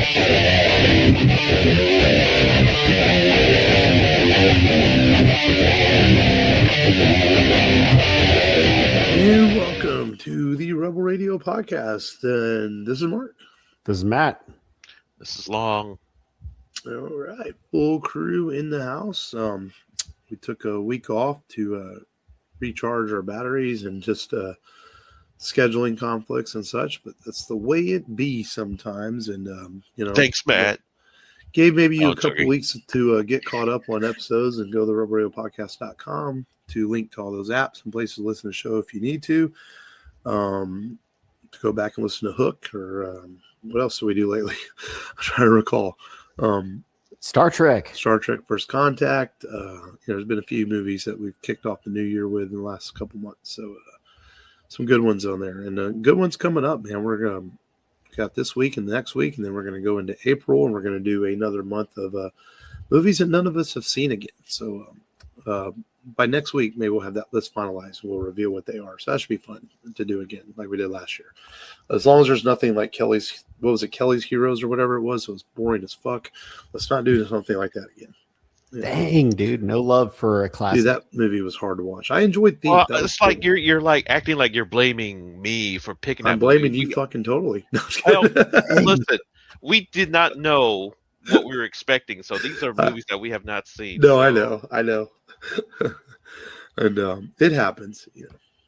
And welcome to the Rebel Radio Podcast. And this is Mark. This is Matt. This is Long. All right, full crew in the house. We took a week off to recharge our batteries and just scheduling conflicts and such. But that's the way it be sometimes. And Thanks, Matt. Gave maybe you a couple weeks to get caught up on episodes and go to rebelradiopodcast.com to link to all those apps and places to listen to the show if you need to go back and listen to Hook or what else do we do lately? I'm trying to recall. Star Trek First Contact. There's been a few movies that we've kicked off the new year with in the last couple months. So some good ones on there and good ones coming up, man. We're going to got this week and the next week, and then we're going to go into April and we're going to do another month of movies that none of us have seen again. So by next week, maybe we'll have that list finalized. We'll reveal what they are. So that should be fun to do again, like we did last year. As long as there's nothing like Kelly's Heroes or whatever it was. So it was boring as fuck. Let's not do something like that again. Yeah. Dang, dude, no love for a classic. Dude, that movie was hard to watch. I enjoyed Thief. Well, it's like you're like acting like you're blaming me for picking. I'm blaming you fucking totally. Listen, we did not know what we were expecting, so these are movies that we have not seen. No, so. I know. And it happens.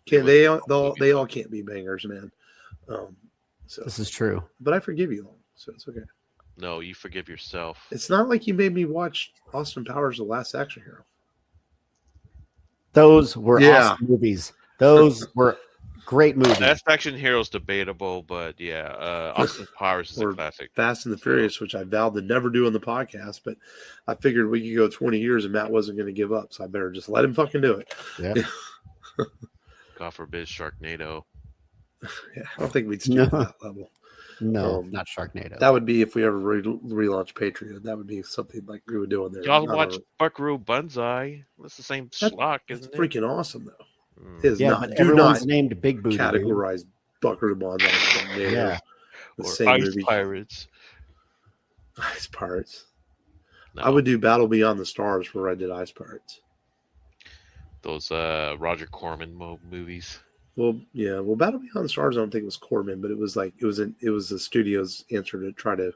They all can't be bangers, man. So this is true. But I forgive you, so it's okay. No, you forgive yourself. It's not like you made me watch Austin Powers: The Last Action Hero. Those were awesome movies. Those were great movies. Last Action Hero is debatable, but yeah, Austin Powers is a classic. Fast and the Furious, which I vowed to never do on the podcast, but I figured we could go 20 years and Matt wasn't going to give up, so I better just let him fucking do it. Yeah. God forbid Sharknado. Yeah, I don't think we'd stoop to that level. No, not Sharknado. That would be if we ever relaunch Patreon. That would be something like we would do on there. Y'all watch Buckaroo Banzai. That's the same schlock, isn't it? Freaking awesome, though. It is not. But everyone's named Big Booty. Categorize Buckaroo Banzai. Yeah. The or same Ice movie. Pirates. Ice Pirates. No. I would do Battle Beyond the Stars where I did Ice Pirates. Those Roger Corman movies. Well, yeah. Well, Battle Beyond the Stars, I don't think it was Corman, but it was the studio's answer to try to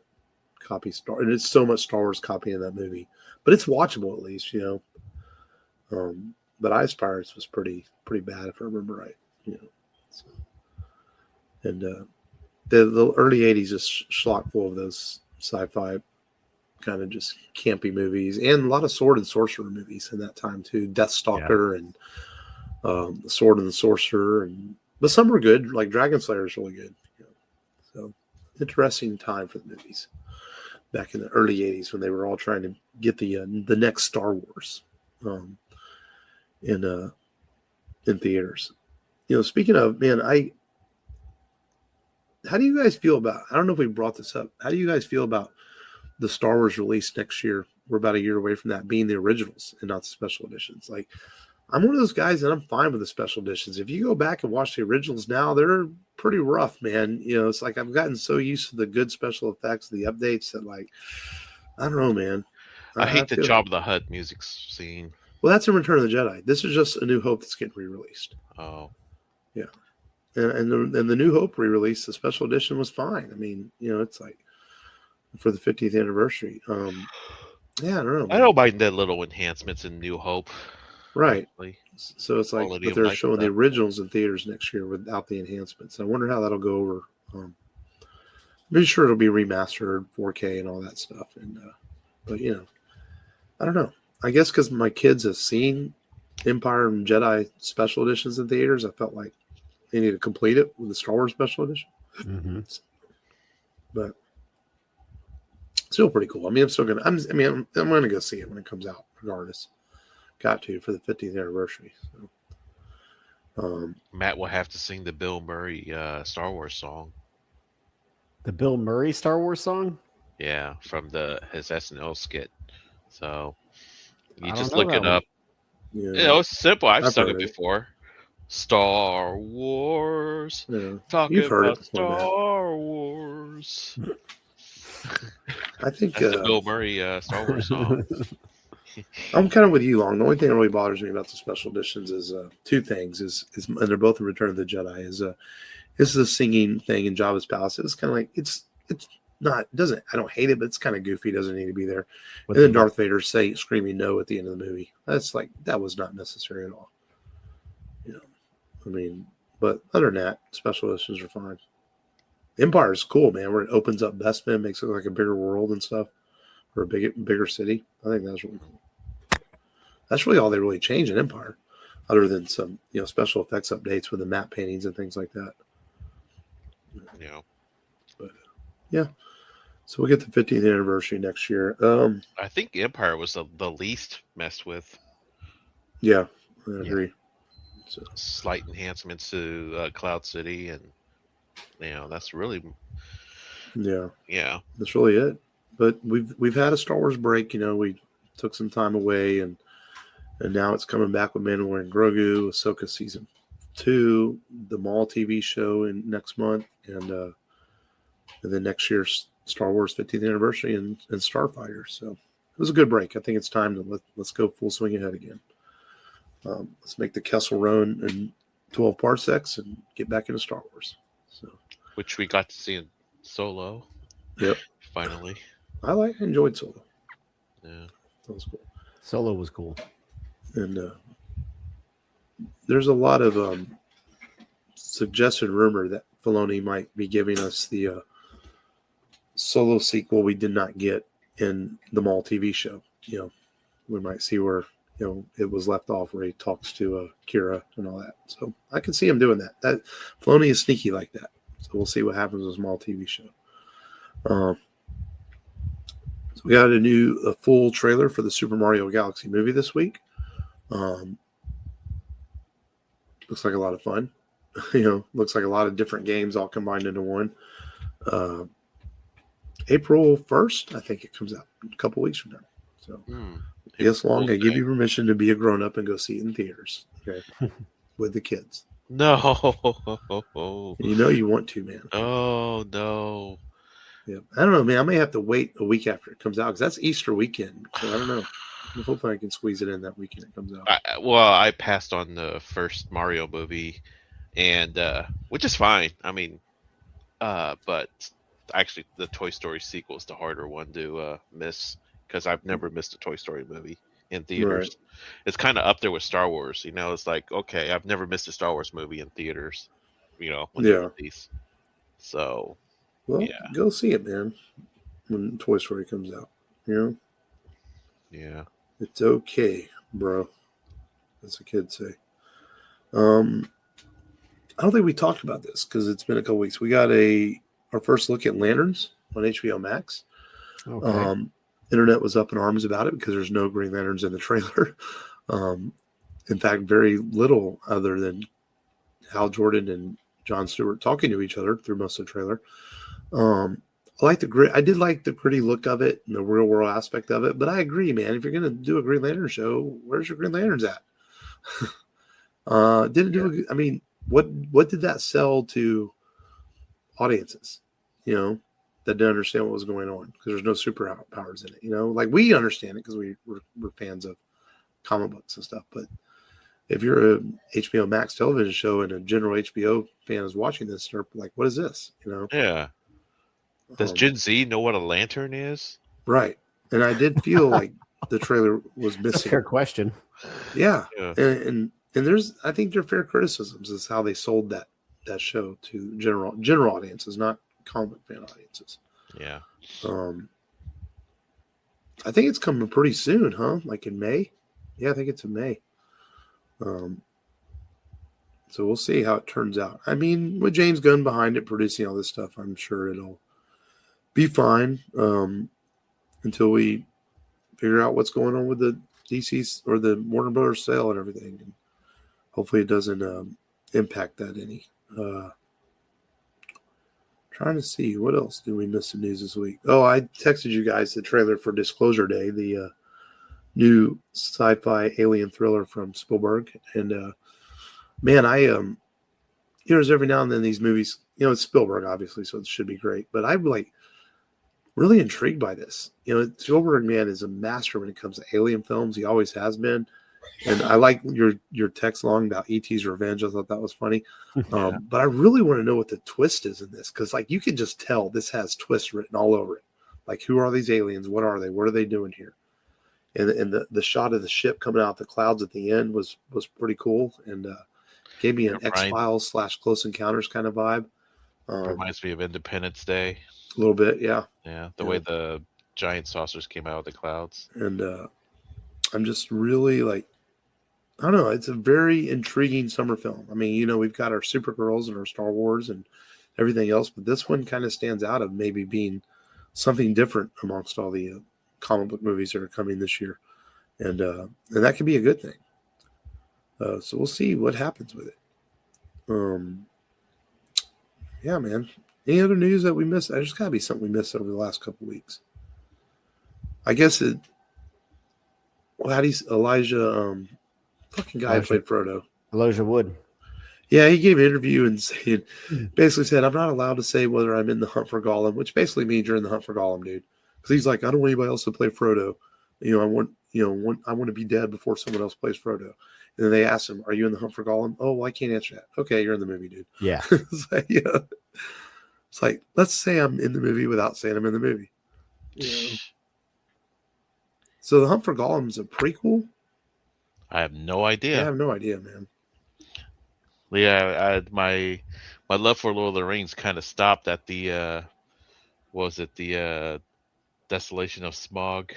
copy Star. And it's so much Star Wars copying that movie, but it's watchable at least, But Ice Pirates was pretty bad if I remember right, So, and the early '80s is schlock full of those sci-fi kind of just campy movies, and a lot of sword and sorcerer movies in that time too. Deathstalker and the Sword and the Sorcerer, but some were good, like Dragon Slayer is really good. So interesting time for the movies back in the early '80s when they were all trying to get the next Star Wars in theaters. Speaking of, man, how do you guys feel about? I don't know if we brought this up. How do you guys feel about the Star Wars release next year? We're about a year away from that being the originals and not the special editions. Like, I'm one of those guys that I'm fine with the special editions. If you go back and watch the originals now, they're pretty rough, man. It's like I've gotten so used to the good special effects, the updates that, like, I don't know, man. I hate the Jabba the Hutt music scene. Well, that's in Return of the Jedi. This is just A New Hope that's getting re-released. Oh. Yeah. And the New Hope re-release, the special edition was fine. I mean, it's like for the 50th anniversary. Yeah, I don't know. I don't mind the little enhancements in New Hope. Right. So it's like, but they're showing the originals in theaters next year without the enhancements. I wonder how that'll go over. I'm pretty sure it'll be remastered 4K and all that stuff. And but I don't know. I guess because my kids have seen Empire and Jedi special editions in theaters, I felt like they need to complete it with the Star Wars special edition. Mm-hmm. But still pretty cool. I mean, I'm still gonna. I'm gonna go see it when it comes out, regardless. Got to for the 50th anniversary. So. Matt will have to sing the Bill Murray Star Wars song. The Bill Murray Star Wars song? Yeah, from his SNL skit. So you just look it up. Yeah. It's simple. I've sung it before. Star Wars. Yeah. Talking You've heard about it before, Star Wars. I think That's the Bill Murray Star Wars song. I'm kind of with you, Long. The only thing that really bothers me about the special editions is two things. Is and they're both in Return of the Jedi. Is the singing thing in Jabba's palace? It's kind of like it's not. It doesn't. I don't hate it, but it's kind of goofy. It doesn't need to be there. With And then the- Darth Vader screaming no at the end of the movie. That's like that was not necessary at all. You know, I mean, but other than that, special editions are fine. Empire is cool, man. Where it opens up Bespin, makes it look like a bigger world and stuff, or a bigger city. I think that's really cool. That's really all they really changed in Empire, other than some special effects updates with the map paintings and things like that. Yeah. But so we'll get the 50th anniversary next year. I think Empire was the least messed with. Yeah, I agree. So, slight enhancements to Cloud City, and that's really that's really it. But we've had a Star Wars break. We took some time away, and now it's coming back with Mandalorian, Grogu, Ahsoka season 2, the Maul TV show in next month, and then next year's Star Wars 50th anniversary and Starfighter. So it was a good break. I think it's time to let's go full swing ahead again. Let's make the Kessel Run in 12 parsecs and get back into Star Wars. So, which we got to see in Solo. Yep. Finally. I enjoyed Solo. Yeah. That was cool. Solo was cool. And there's a lot of suggested rumor that Filoni might be giving us the Solo sequel we did not get in the Maul TV show. We might see where it was left off, where he talks to Kira and all that. So I can see him doing that. That Filoni is sneaky like that. So we'll see what happens with Maul TV show. So we got a full trailer for the Super Mario Galaxy movie this week. Looks like a lot of fun. Looks like a lot of different games all combined into one. April 1st, I think it comes out a couple weeks from now. So yes, Long, I give you permission to be a grown-up and go see it in theaters. Okay. With the kids. No. You want to, man. Oh, no. Yeah. I don't know, man. I may have to wait a week after it comes out because that's Easter weekend. So I don't know. Hopefully I can squeeze it in that weekend it comes out. I passed on the first Mario movie, and which is fine. I mean, but actually the Toy Story sequel is the harder one to miss, because I've never missed a Toy Story movie in theaters. Right. It's kind of up there with Star Wars. It's like, okay, I've never missed a Star Wars movie in theaters, when they release. So, go see it, man, when Toy Story comes out. Yeah. It's okay, bro, as the kids say. I don't think we talked about this because it's been a couple weeks. We got our first look at Lanterns on HBO Max. Okay. Internet was up in arms about it because there's no Green Lanterns in the trailer. In fact, very little other than Hal Jordan and Jon Stewart talking to each other through most of the trailer. I did like the gritty look of it and the real world aspect of it, but I agree, man. If you're going to do a Green Lantern show, where's your Green Lanterns at? What did that sell to audiences, that didn't understand what was going on because there's no superpowers in it, like we understand it because we're fans of comic books and stuff. But if you're a HBO Max television show and a general HBO fan is watching this, they're like, what is this? Yeah. Does Gen Z know what a lantern is? Right. And I did feel like the trailer was missing. That's a fair question. Yeah. And I think there are fair criticisms as how they sold that show to general audiences, not comic fan audiences. Yeah. I think it's coming pretty soon, huh? Like in May? Yeah, I think it's in May. So we'll see how it turns out. I mean, with James Gunn behind it producing all this stuff, I'm sure it'll be fine until we figure out what's going on with the DC's or the Warner Brothers sale and everything. And hopefully it doesn't impact that any. Trying to see what else did we miss in news this week. Oh, I texted you guys the trailer for Disclosure Day, the new sci-fi alien thriller from Spielberg. And man, there's every now and then these movies, it's Spielberg obviously, so it should be great. But I like really intrigued by this. Spielberg, man, is a master when it comes to alien films. He always has been. And I like your text long about E.T.'s Revenge. I thought that was funny. But I really want to know what the twist is in this, because like you can just tell this has twists written all over it. Like, who are these aliens? What are they? What are they doing here? And the shot of the ship coming out of the clouds at the end was pretty cool, and gave me an X-Files / Close Encounters kind of vibe. Reminds me of Independence Day. A little bit, yeah. Yeah, the way the giant saucers came out of the clouds. And I'm just really like, I don't know. It's a very intriguing summer film. I mean, we've got our Supergirls and our Star Wars and everything else, but this one kind of stands out of maybe being something different amongst all the comic book movies that are coming this year, and that could be a good thing. So we'll see what happens with it. Yeah, man. Any other news that we missed? There's got to be something we missed over the last couple of weeks. I guess how do you, Elijah, fucking guy who played Frodo. Elijah Wood. Yeah, he gave an interview and basically said, I'm not allowed to say whether I'm in the hunt for Gollum, which basically means you're in the hunt for Gollum, dude. Because he's like, I don't want anybody else to play Frodo. I want to be dead before someone else plays Frodo. And then they asked him, are you in the hunt for Gollum? Oh, well, I can't answer that. Okay, you're in the movie, dude. Yeah. It's like, let's say I'm in the movie without saying I'm in the movie. So the Hunt for Gollum is a prequel? I have no idea. I have no idea, man. Yeah, my love for Lord of the Rings kind of stopped at the Desolation of Smog.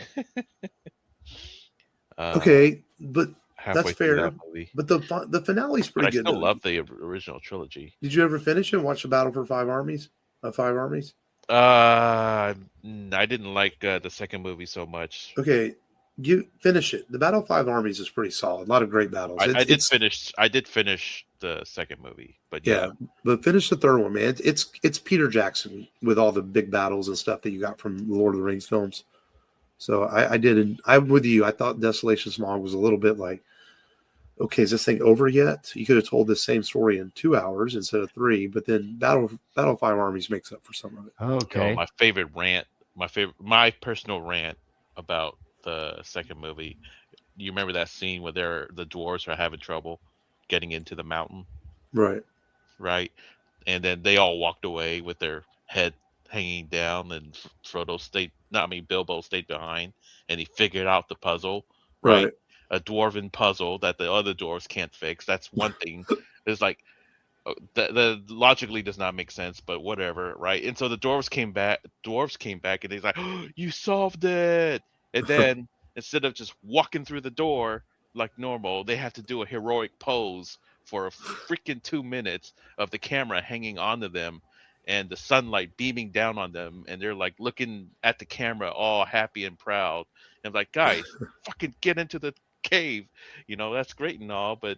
Okay, but that's fair. That movie. But the finale's pretty good. I still love the original trilogy. Did you ever finish it and watch the Battle for Five Armies? Five Armies? I didn't like the second movie so much. Okay, finish it. The Battle of Five Armies is pretty solid. A lot of great battles. I did finish the second movie, but yeah. But finish the third one, man. It's Peter Jackson with all the big battles and stuff that you got from the Lord of the Rings films. So I'm with you. I thought Desolation Smog was a little bit like, okay, is this thing over yet? You could have told this same story in 2 hours instead of 3, but then Battle of Five Armies makes up for some of it. Okay. My favorite rant, my personal rant about the second movie. You remember that scene where the dwarves are having trouble getting into the mountain? Right. And then they all walked away with their head hanging down, and Bilbo stayed behind, and he figured out the puzzle. Right. A dwarven puzzle that the other dwarves can't fix. That's one thing. It's like the logically does not make sense, but whatever, right? And so the dwarves came back, and he's like, oh, "You solved it!" And then instead of just walking through the door like normal, they have to do a heroic pose for a freaking 2 minutes of the camera hanging onto them and the sunlight beaming down on them, and they're like looking at the camera all happy and proud. And I'm like, guys, fucking get into the cave. That's great and all, but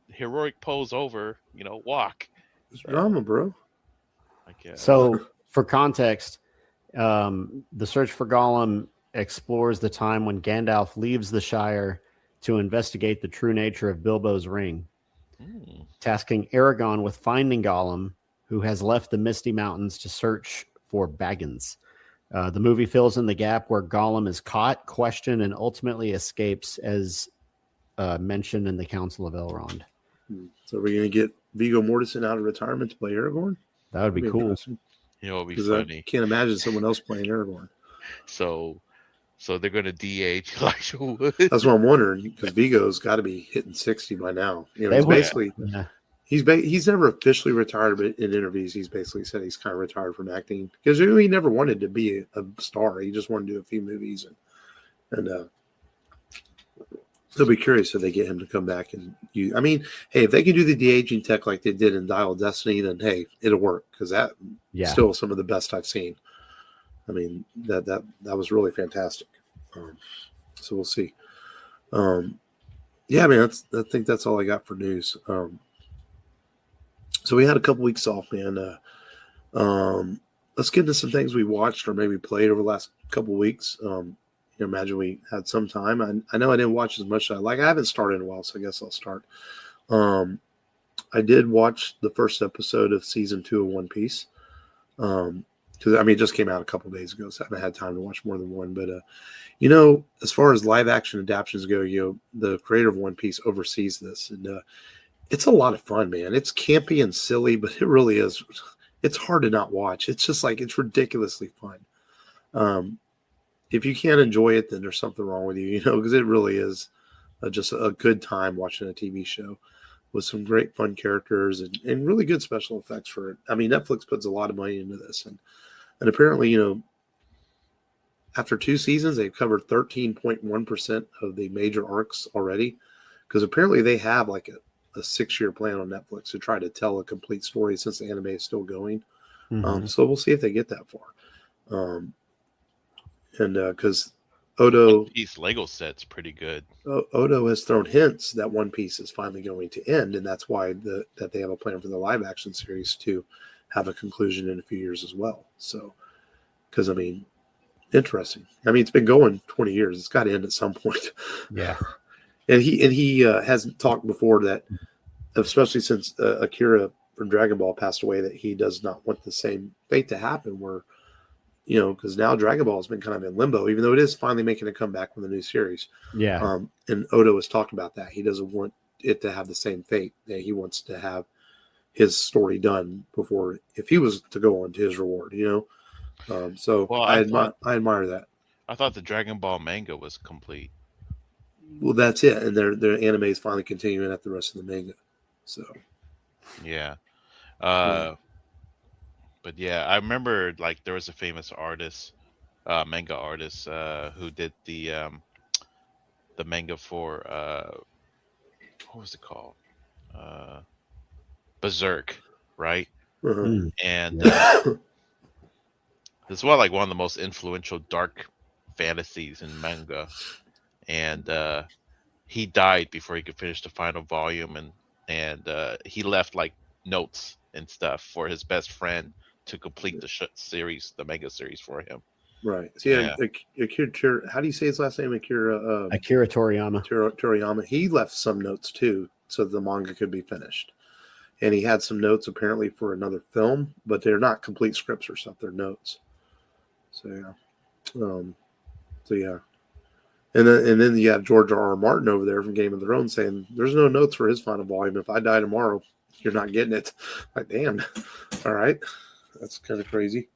heroic pose over, walk. It's drama, bro. I guess. So for context, the search for Gollum explores the time when Gandalf leaves the Shire to investigate the true nature of Bilbo's ring, tasking Aragorn with finding Gollum, who has left the Misty Mountains to search for Baggins. The movie fills in the gap where Gollum is caught, questioned, and ultimately escapes, as mentioned in the Council of Elrond. So we're going to get Viggo Mortensen out of retirement to play Aragorn? That would be cool. It'd be funny. I can't imagine someone else playing Aragorn. So they're going to DH Elijah Wood. That's what I'm wondering, because Viggo's got to be hitting 60 by now. He's basically... Yeah. He's never officially retired, but in interviews, he's basically said he's kind of retired from acting because he never wanted to be a star. He just wanted to do a few movies, and they'll be curious if they get him to come back. And hey, if they can do the de-aging tech like they did in Dial of Destiny, then hey, it'll work because that's still some of the best I've seen. I mean, that was really fantastic. So we'll see. Yeah, man, I think that's all I got for news. So we had a couple weeks off, man. Let's get into some things we watched or maybe played over the last couple weeks. Imagine we had some time. I know I didn't watch as much as I like. I haven't started in a while, so I guess I'll start. I did watch the first episode of season 2 of One Piece. because I mean, it just came out a couple days ago, so I haven't had time to watch more than one. But as far as live action adaptations go, the creator of One Piece oversees this, and it's a lot of fun, man. It's campy and silly, but it really is. It's hard to not watch. It's just like it's ridiculously fun. If you can't enjoy it, then there's something wrong with you, because it really is just a good time watching a TV show with some great fun characters and really good special effects for it. I mean, Netflix puts a lot of money into this, and apparently, after 2 seasons, they've covered 13.1% of the major arcs already, because apparently they have like a 6-year plan on Netflix to try to tell a complete story since the anime is still going. So we'll see if they get that far. And because Odo, One Piece Lego set's pretty good. Odo has thrown hints that One Piece is finally going to end, and that's why that they have a plan for the live action series to have a conclusion in a few years as well. So, because I mean, interesting. I mean, it's been going 20 years. It's got to end at some point. Yeah. And he has talked before that, especially since Akira from Dragon Ball passed away, that he does not want the same fate to happen where, because now Dragon Ball has been kind of in limbo, even though it is finally making a comeback with a new series. Yeah. And Odo has talked about that. He doesn't want it to have the same fate. That he wants to have his story done before, if he was to go on to his reward, So Well, I admire that. I thought the Dragon Ball manga was complete. Well, that's it. And their anime is finally continuing at the rest of the manga. So, Yeah. Yeah. But yeah, I remember like there was a famous artist, manga artist, who did the manga for what was it called? Berserk, right? uh-huh. And this was like one of the most influential dark fantasies in manga. And he died before he could finish the final volume, and he left like notes and stuff for his best friend to complete the manga series for him. Right. So yeah. Akira, how do you say his last name? Akira Toriyama. Toriyama. He left some notes too, so the manga could be finished. And he had some notes apparently for another film, but they're not complete scripts or stuff. They're notes. So yeah. And then you have George R.R. Martin over there from Game of Thrones saying there's no notes for his final volume. If I die tomorrow, you're not getting it. Like, damn. All right. That's kind of crazy.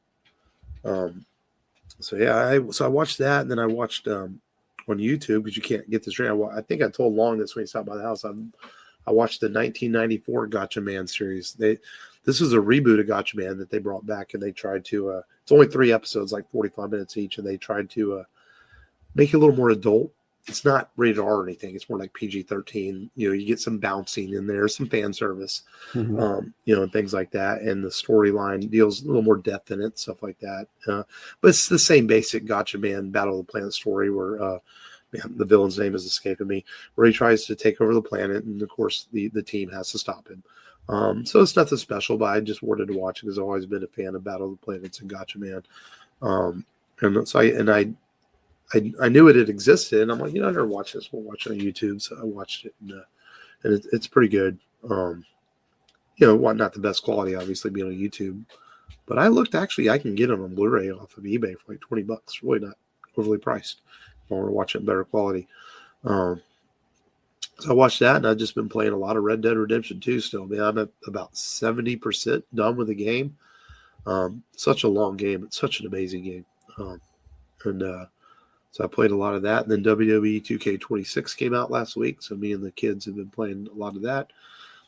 So yeah, I watched that, and then I watched on YouTube, because you can't get this straight. I think I told Long this when he stopped by the house. I watched the 1994 Gotcha Man series. This was a reboot of Gotcha Man that they brought back, and they tried to. It's only 3 episodes, like 45 minutes each, and they tried to make it a little more adult. It's not rated R or anything. It's more like PG-13. You get some bouncing in there, some fan service, and things like that. And the storyline deals a little more depth in it, stuff like that. But it's the same basic Gotcha Man Battle of the Planet story where the villain's name is escaping me, where he tries to take over the planet, and of course the team has to stop him. So it's nothing special, but I just wanted to watch it because I've always been a fan of Battle of the Planets and Gotcha Man. And so I knew it had existed, and I'm like, I never watched this. We'll watch it on YouTube. So I watched it, and it's pretty good. Not the best quality, obviously, being on YouTube, but I looked, actually, I can get them on Blu-ray off of eBay for like $20. Really not overly priced. If I want to watch it in better quality. So I watched that, and I've just been playing a lot of Red Dead Redemption 2 still. Man, I'm at about 70% done with the game. Such a long game. It's such an amazing game. So I played a lot of that. And then WWE 2K26 came out last week. So me and the kids have been playing a lot of that.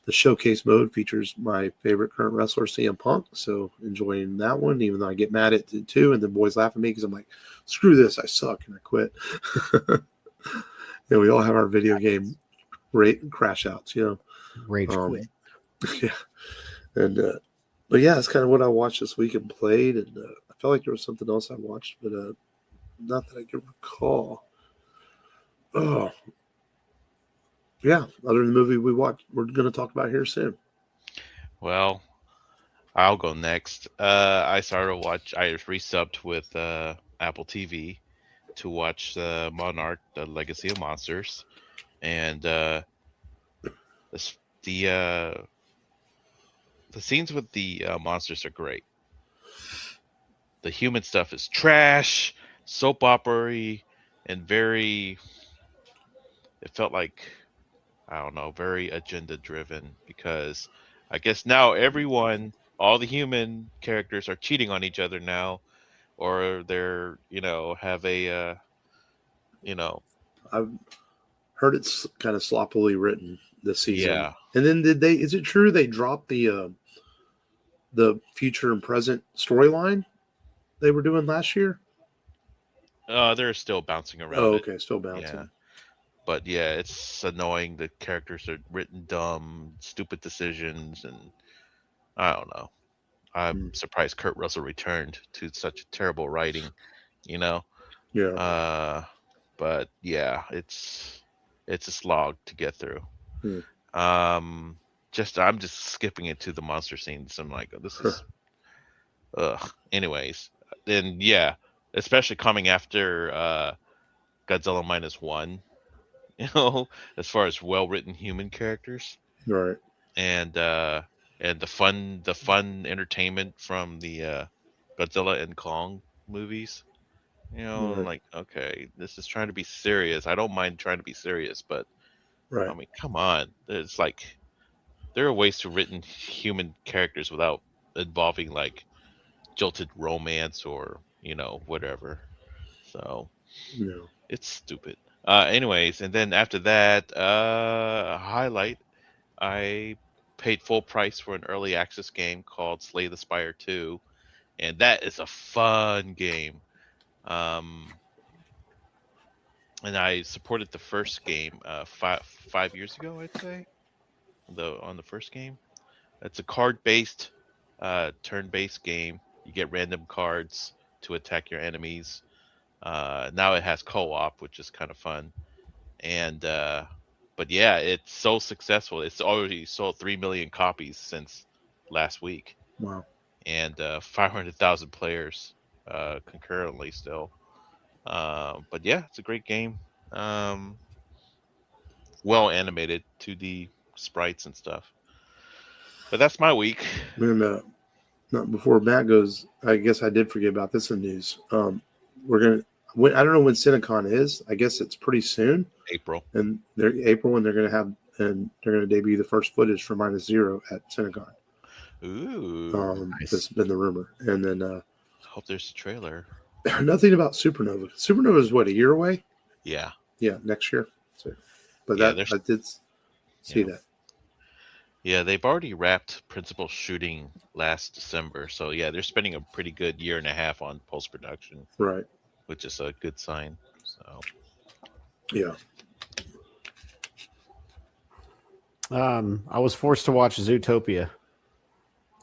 The showcase mode features my favorite current wrestler, CM Punk. So enjoying that one, even though I get mad at it too. And the boys laugh at me because I'm like, screw this, I suck, and I quit. We all have our video game crash outs, Rage quit. Yeah. And but yeah, it's kind of what I watched this week and played. And I felt like there was something else I watched, but not that I can recall. Oh, yeah. Other than the movie we watched, we're going to talk about here soon. Well, I'll go next. I resubbed with Apple TV to watch Monarch: The Legacy of Monsters, and the scenes with the monsters are great. the human stuff is trash, soap opera-y, and very. It felt like, I don't know, very agenda driven, because I guess now all the human characters are cheating on each other now, or they're have a you know I've heard it's kind of sloppily written this season. yeah. And then is it true they dropped the future and present storyline they were doing last year? They're still bouncing Oh, around it. okay, still Yeah, bouncing. but yeah, it's annoying. The characters are written dumb, stupid decisions, and I don't know. I'm surprised Kurt Russell returned to such terrible writing. You know. Yeah. But yeah, it's a slog to get through. Hmm. I'm just skipping it to the monster scenes. I'm like, this is ugh. Anyways, then yeah, especially coming after Godzilla -1, as far as well written human characters, Right. and the fun entertainment from the Godzilla and Kong movies. I'm Right. like, okay, this is trying to be serious. I don't mind trying to be serious, but I Right. mean, come on. It's like there are ways to written human characters without involving like jilted romance or whatever. So No. it's stupid. Anyways, and then after that, highlight, I paid full price for an early access game called Slay the Spire 2, and that is a fun game. Um, and I supported the first game 5 years ago, I'd say. On the first game, it's a card-based, turn-based game. You get random cards to attack your enemies. Now it has co-op, which is kind of fun. And but yeah, it's so successful. It's already sold 3 million copies since last week, Wow. and 500,000 players concurrently still. But yeah, it's a great game. Well animated 2D sprites and stuff. But that's my week. And, not before Matt goes, I guess I did forget about this in the news. We're gonna. I don't know when CineCon is. I guess it's pretty soon. April. And they're April, and they're gonna debut the first footage for -0 at CineCon. Ooh. Nice. That's been the rumor. And then Hope there's a trailer. nothing about Supernova. Supernova is what, a year away? Yeah. Yeah, next year. So, but Yeah, I did see that. Yeah, they've already wrapped principal shooting last December. So yeah, they're spending a pretty good year and a half on post production, Right. which is a good sign. So Yeah. I was forced to watch Zootopia.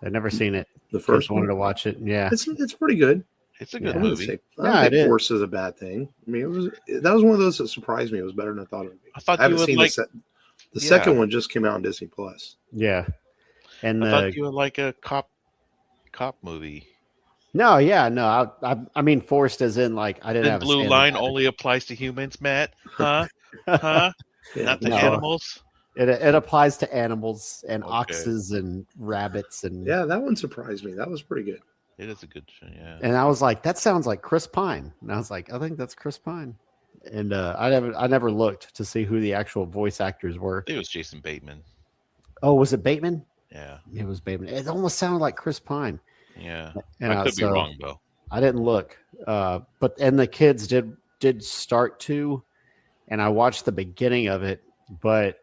I'd never seen it. The First first wanted one. to watch it. Yeah. It's pretty good. it's a good Yeah. movie. I Yeah, don't think it is. Force is a bad thing. I mean, that was one of those that surprised me. It was better than I thought it would be. I thought I haven't you would seen like. the Yeah. second one just came out on Disney Plus. Yeah. And I thought you would like a cop movie. no, yeah, no. I mean forced as in like I didn't Then have a blue standard line attitude. only applies to humans, Matt? Huh? Huh? Yeah, Not to No. animals? It applies to animals and Okay. oxes and rabbits and yeah, that one surprised me. That was pretty good. It is a good show, yeah. and I was like, that sounds like Chris Pine. And I was like, I think that's Chris Pine. And I never looked to see who the actual voice actors were. It was Jason Bateman. Oh, was it Bateman? Yeah. It was Bateman. It almost sounded like Chris Pine. Yeah. And I could be wrong though. I didn't look. But the kids did start to, and I watched the beginning of it, but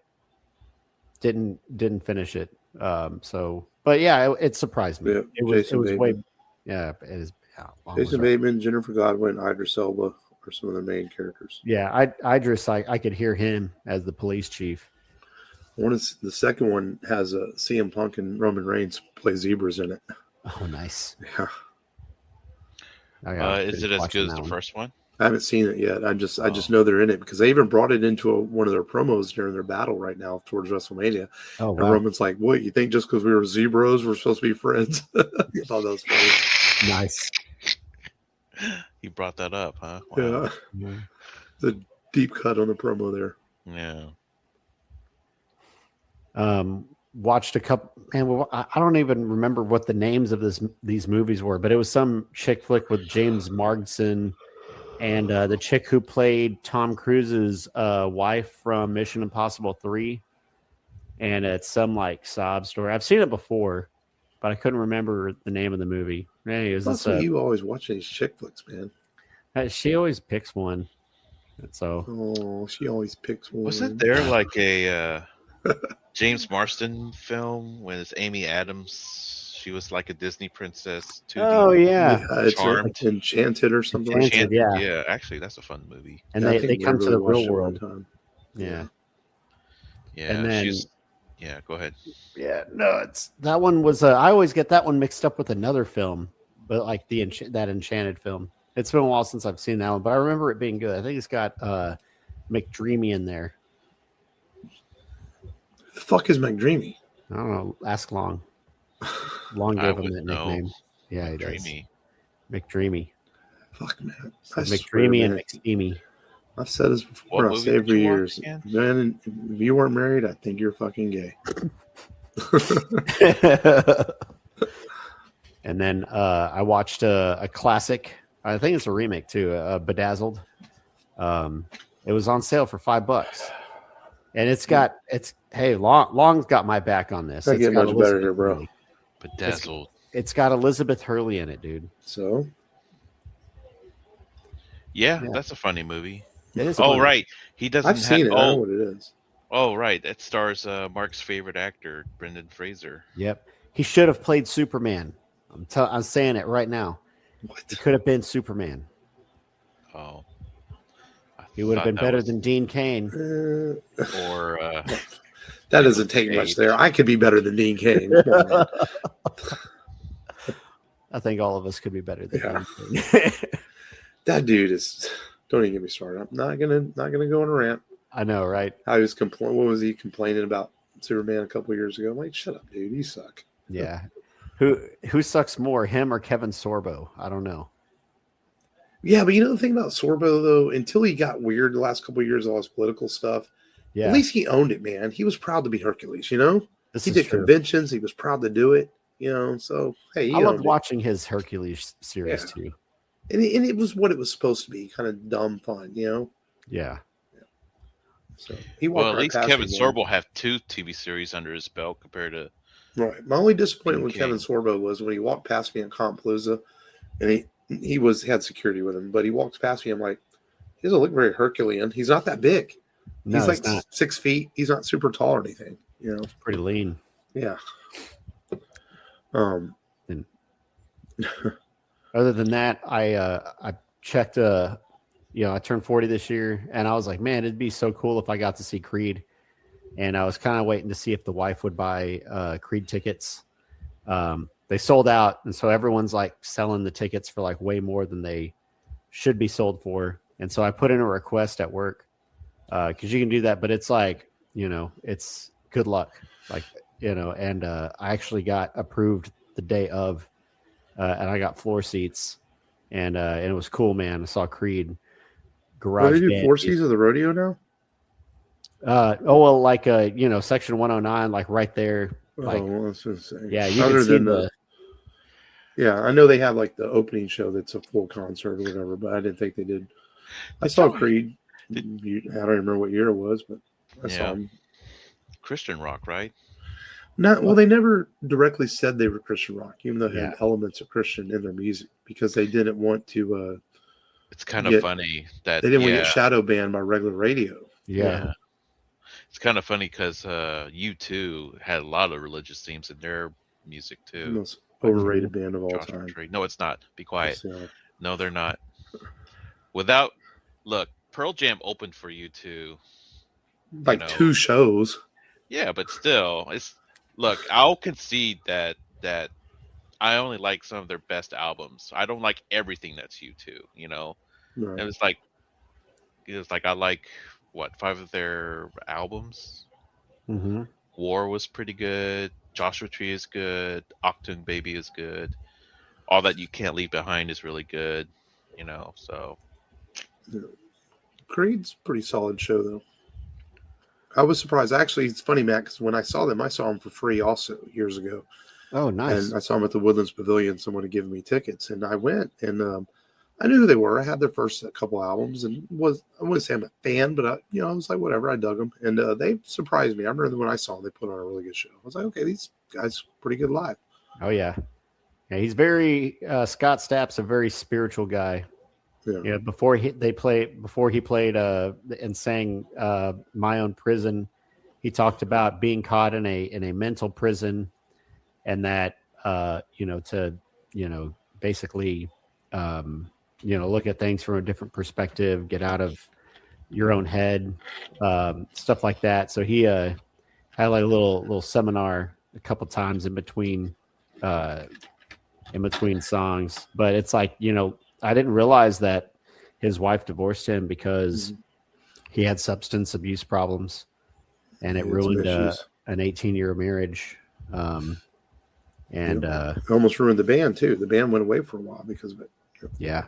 didn't finish it. But yeah, it surprised me. Yeah, It was Jason way Bateman. yeah, it is. Yeah, Lon was Jason right. Bateman, Jennifer Godwin, Idris Elba are some of the main characters. Yeah, Idris, I could hear him as the police chief. The second one has CM Punk and Roman Reigns play zebras in it. Oh, nice. Yeah, Is it as good as the first one? I haven't seen it yet. I just know they're in it because they even brought it into one of their promos during their battle right now towards WrestleMania. Oh, And wow. Roman's like, "What? You think just because we were zebras, we're supposed to be friends?" I thought that was funny. Nice. He brought that up, huh? Wow. Yeah, the deep cut on the promo there. Yeah. watched a couple, and I don't even remember what the names of these movies were, but it was some chick flick with James Marsden and the chick who played Tom Cruise's wife from Mission Impossible 3. And it's some like sob story. I've seen it before, but I couldn't remember the name of the movie. Anyways, That's what you always watch these chick flicks, man. She always picks one. And so, oh, she always picks one. Wasn't there like a James Marsden film when it's Amy Adams? She was like a Disney princess. Oh yeah, it's Charmed, like Enchanted or something. Enchanted, yeah. yeah. Yeah, actually, that's a fun movie. And they come to the real world. Yeah. Yeah, and then, yeah, go ahead. Yeah, no, that one was. I always get that one mixed up with another film, but like that Enchanted film. It's been a while since I've seen that one, but I remember it being good. I think it's got McDreamy in there. The fuck is McDreamy? I don't know. Ask Long. Long gave him that nickname. Yeah, he does. McDreamy. Fuck, man. McDreamy and McSteamy. I've said this before. I'll say it for years. Man, if you weren't married, I think you're fucking gay. And then I watched a classic. I think it's a remake too. Bedazzled. It was on sale for $5, and hey, Long's got my back on this. It's get much better here, bro. Bedazzled. It's got Elizabeth Hurley in it, dude. So. Yeah, that's a funny movie. It is. Oh, right. He doesn't. I've seen it. I know what it is. Oh, right. That stars Mark's favorite actor, Brendan Fraser. Yep. He should have played Superman. I'm saying it right now. What? He could have been Superman. Oh. He would have been better than Dean Cain. Or that doesn't take much there. I could be better than Dean Cain. I think all of us could be better than Dean Cain. That dude is. Don't even get me started. I'm not gonna go on a rant. I know, right? I was what was he complaining about Superman a couple years ago? I'm like, shut up, dude. You suck. Yeah. Who sucks more, him or Kevin Sorbo? I don't know. Yeah, but you know the thing about Sorbo though, until he got weird the last couple of years, all his political stuff. Yeah. At least he owned it, man. He was proud to be Hercules. You know, he did conventions. He was proud to do it. You know, so hey, I loved watching his Hercules series too. And it was what it was supposed to be, kind of dumb fun, you know? Yeah. So at least Kevin Sorbo have 2 TV series under his belt compared to. Right. My only disappointment with Kevin Sorbo was when he walked past me in Comp Palooza, and he had security with him, but he walks past me. I'm like, he doesn't look very Herculean. He's not that big. No, he's like 6 feet. He's not super tall or anything. You know, pretty lean. Yeah. Other than that, I checked. I turned 40 this year, and I was like, man, it'd be so cool if I got to see Creed. And I was kind of waiting to see if the wife would buy Creed tickets. They sold out, and so everyone's like selling the tickets for like way more than they should be sold for. And so I put in a request at work because you can do that, but it's like, it's good luck, And I actually got approved the day of. And I got floor seats, and it was cool, man. I saw Creed. Garage. They do floor seats of the rodeo now? Section 109, like right there. Like, that's insane. Yeah, you can see Yeah, I know they have like the opening show that's a full concert or whatever, but I didn't think they did. I saw Creed. I don't remember what year it was, but I saw him. Christian rock, right? They never directly said they were Christian rock, even though they had elements of Christian in their music, because they didn't want to. It's kind of funny that they didn't want to get shadow banned by regular radio. Yeah. It's kind of funny because U2 had a lot of religious themes in their music too. The most overrated band of all time. No, it's not. Be quiet. No, they're not. Look, Pearl Jam opened for U2. Like 2 shows. Yeah, but still, Look, I'll concede that I only like some of their best albums. I don't like everything that's U2, Right. And it's like I like 5 of their albums. Mm-hmm. War was pretty good. Joshua Tree is good. Octung Baby is good. All That You Can't Leave Behind is really good. So Creed's pretty solid show though. I was surprised. Actually, it's funny, Matt, because when I saw them for free also years ago. Oh, nice. And I saw them at the Woodlands Pavilion. Someone had given me tickets, and I went, and I knew who they were. I had their first couple albums, and I wouldn't say I'm a fan, but I was like, whatever. I dug them, and they surprised me. I remember when I saw them, they put on a really good show. I was like, okay, these guys are pretty good live. Oh yeah, yeah. He's very Scott Stapp's a very spiritual guy. Yeah. Before he played and sang "My Own Prison," he talked about being caught in a mental prison, and that to basically look at things from a different perspective, get out of your own head, stuff like that. So he had like a little seminar a couple times in between songs. But it's like, I didn't realize that his wife divorced him because he had substance abuse problems, and it ruined an 18-year marriage. And it almost ruined the band too. The band went away for a while because of it. Yeah,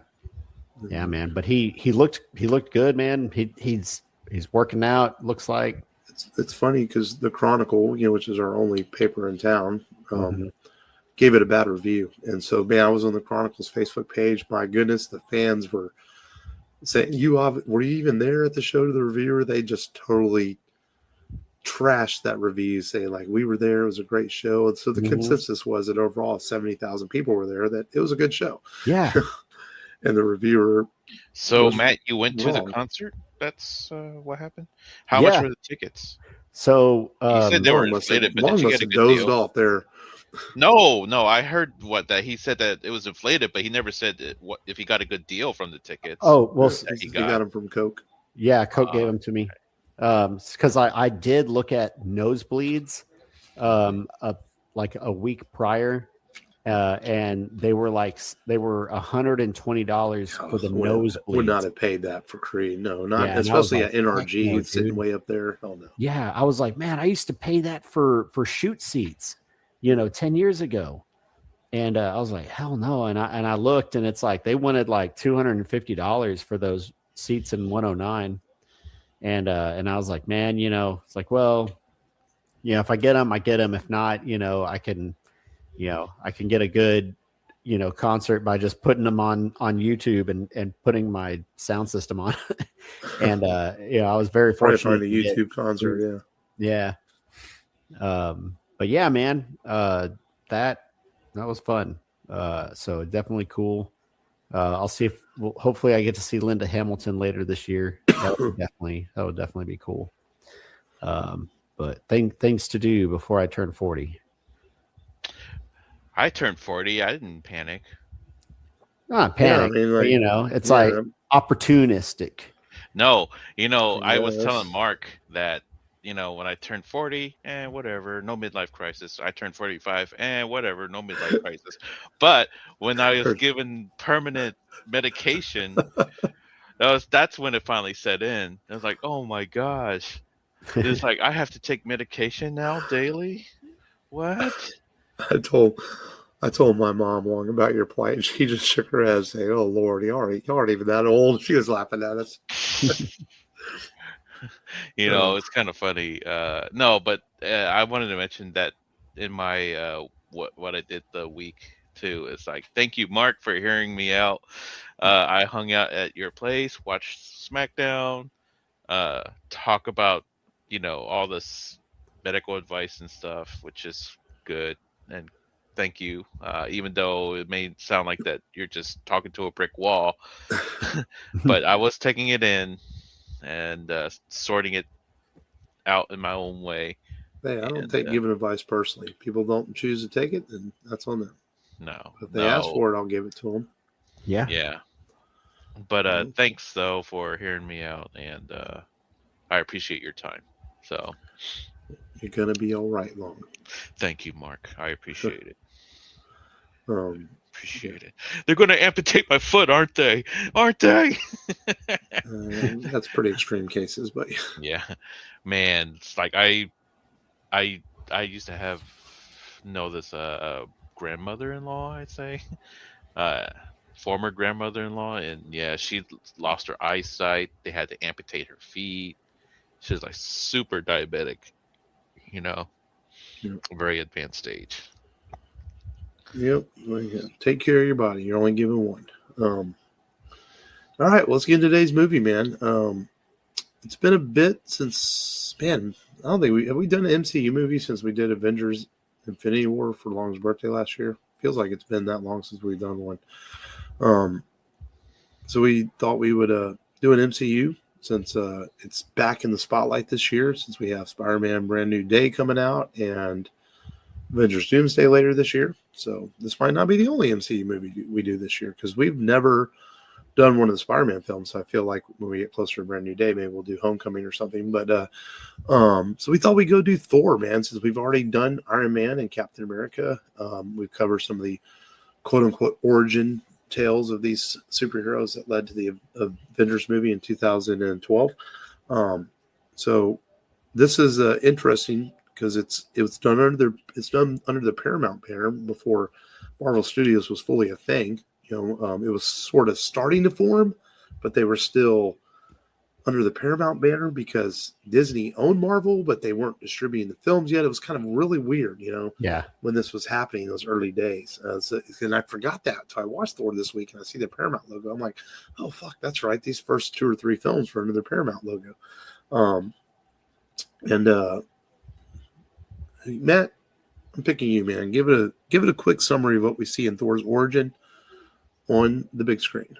man. But he looked good, man. He's working out. Looks like it's funny because the Chronicle, which is our only paper in town, gave it a bad review. And so, man, I was on the Chronicle's Facebook page. My goodness, the fans were saying, were you even there at the show to the reviewer? They just totally trashed that review, saying like, we were there, it was a great show. And so the consensus was that overall 70,000 people were there, that it was a good show. Yeah. And the reviewer. So Matt, you went to the concert? That's what happened? How much were the tickets? So you said they were inflated, but did you get a good deal? Off there. No, I heard that he said that it was inflated, but he never said if he got a good deal from the tickets. Oh, well, he got them from Coke. Yeah, Coke gave them to me. Because I did look at nosebleeds like a week prior, and they were $120 for the nosebleeds. Would not have paid that for Creed. No, not especially at NRG. It's sitting way up there. Oh no. Yeah, I was like, man, I used to pay that for shoot seats, 10 years ago, and I was like, hell no. And I looked, and it's like they wanted like $250 for those seats in 109. And I was like, man, it's like, well, if I get them, I get them. If not, I can get a good, concert by just putting them on YouTube and putting my sound system on. And, I was very fortunate. Find a YouTube concert. Yeah. But yeah, man, that was fun. So definitely cool. I'll see if hopefully I get to see Linda Hamilton later this year. That would definitely be cool. But things to do before I turn 40. I turned 40. I didn't panic. Not panic. Yeah, I mean, it's like opportunistic. No, I was telling Mark that, when I turned 40, whatever, no midlife crisis. I turned 45, whatever, no midlife crisis. But when I was given permanent medication, that's when it finally set in. I was like, oh my gosh. It's like, I have to take medication now daily? What? I told my mom long about your plight, and she just shook her head saying, oh Lord, you aren't even that old. She was laughing at us. It's kind of funny. No, but I wanted to mention that in my what I did the week too. It's like, thank you, Mark, for hearing me out. I hung out at your place, watched SmackDown, talk about all this medical advice and stuff, which is good. And thank you, even though it may sound like that you're just talking to a brick wall, but I was taking it in and sorting it out in my own way. Hey, I don't take giving advice personally. People don't choose to take it, and that's on them. No. If they ask for it, I'll give it to them. Yeah. Yeah. But thanks, though, for hearing me out, and I appreciate your time. So you're going to be all right, Long. Thank you, Mark. I appreciate it. Appreciate it. They're going to amputate my foot, aren't they? Aren't they? That's pretty extreme cases, but yeah, man. It's like I used to have this grandmother-in-law, I'd say, former grandmother-in-law, and yeah, she lost her eyesight. They had to amputate her feet. She's like super diabetic, you know, Yeah. very advanced stage. Yep. Well, yeah. Take care of your body. You're only given one. All right, well, let's get into today's movie, man. It's been a bit since, man, I don't think we done an MCU movie since we did Avengers Infinity War for Long's birthday last year. Feels like it's been that long since we've done one. So we thought we would do an MCU since it's back in the spotlight this year, since we have Spider-Man Brand New Day coming out and Avengers Doomsday later this year. So this might not be the only MCU movie we do this year, because we've never done one of the Spider-Man films. So I feel like when we get closer to Brand New Day, maybe we'll do Homecoming or something. But so we thought we'd go do Thor, man, since we've already done Iron Man and Captain America. We've covered some of the quote-unquote origin tales of these superheroes that led to the Avengers movie in 2012. So this is interesting because it's done under the Paramount banner before Marvel Studios was fully a thing. It was sort of starting to form, but they were still under the Paramount banner because Disney owned Marvel, but they weren't distributing the films yet. It was kind of really weird, Yeah. when this was happening in those early days. And I forgot that until I watched Thor this week and I see the Paramount logo. I'm like, oh, fuck, that's right. These first 2 or 3 films were under the Paramount logo. Matt, I'm picking you, man. Give it a quick summary of what we see in Thor's origin on the big screen.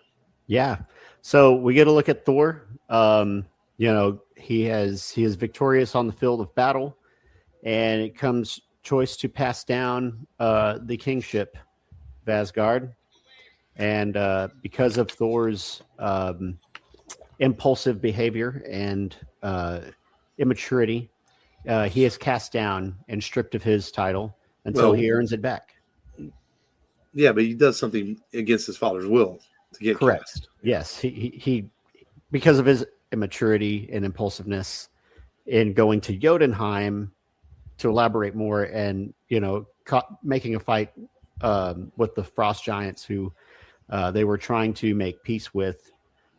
Yeah. So we get a look at Thor. He is victorious on the field of battle, and it comes choice to pass down the kingship of Asgard. And because of Thor's impulsive behavior and immaturity, he is cast down and stripped of his title until he earns it back. Yeah, but he does something against his father's will to get correct. Cast. Yes, he because of his immaturity and impulsiveness in going to Jotunheim to elaborate more, and making a fight with the frost giants who they were trying to make peace with.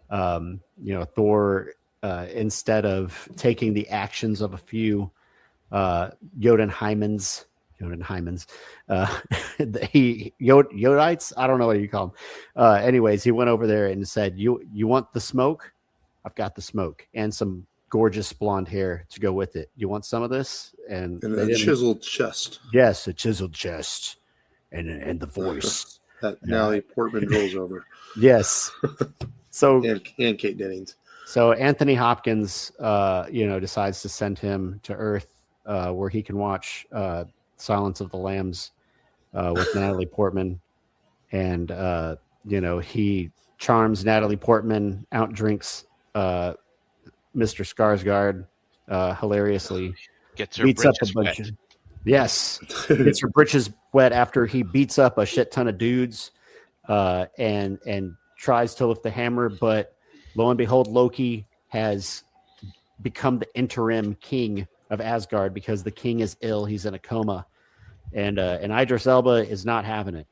Thor, instead of taking the actions of a few Jotunheimans, Yodites, I don't know what you call them. Anyways, he went over there and said, "You want the smoke? I've got the smoke and some gorgeous blonde hair to go with it. You want some of this?" And a chiseled chest. Yes, a chiseled chest, and the voice that Natalie Portman rolls over. Yes. So and Kate Dennings. So Anthony Hopkins, decides to send him to Earth, where he can watch Silence of the Lambs with Natalie Portman, and he charms Natalie Portman, outdrinks Mr. Skarsgård hilariously. Gets her beats up a britches bunch wet. Yes, gets her britches wet after he beats up a shit ton of dudes, and tries to lift the hammer, but lo and behold, Loki has become the interim king of Asgard because the king is ill. He's in a coma. And Idris Elba is not having it.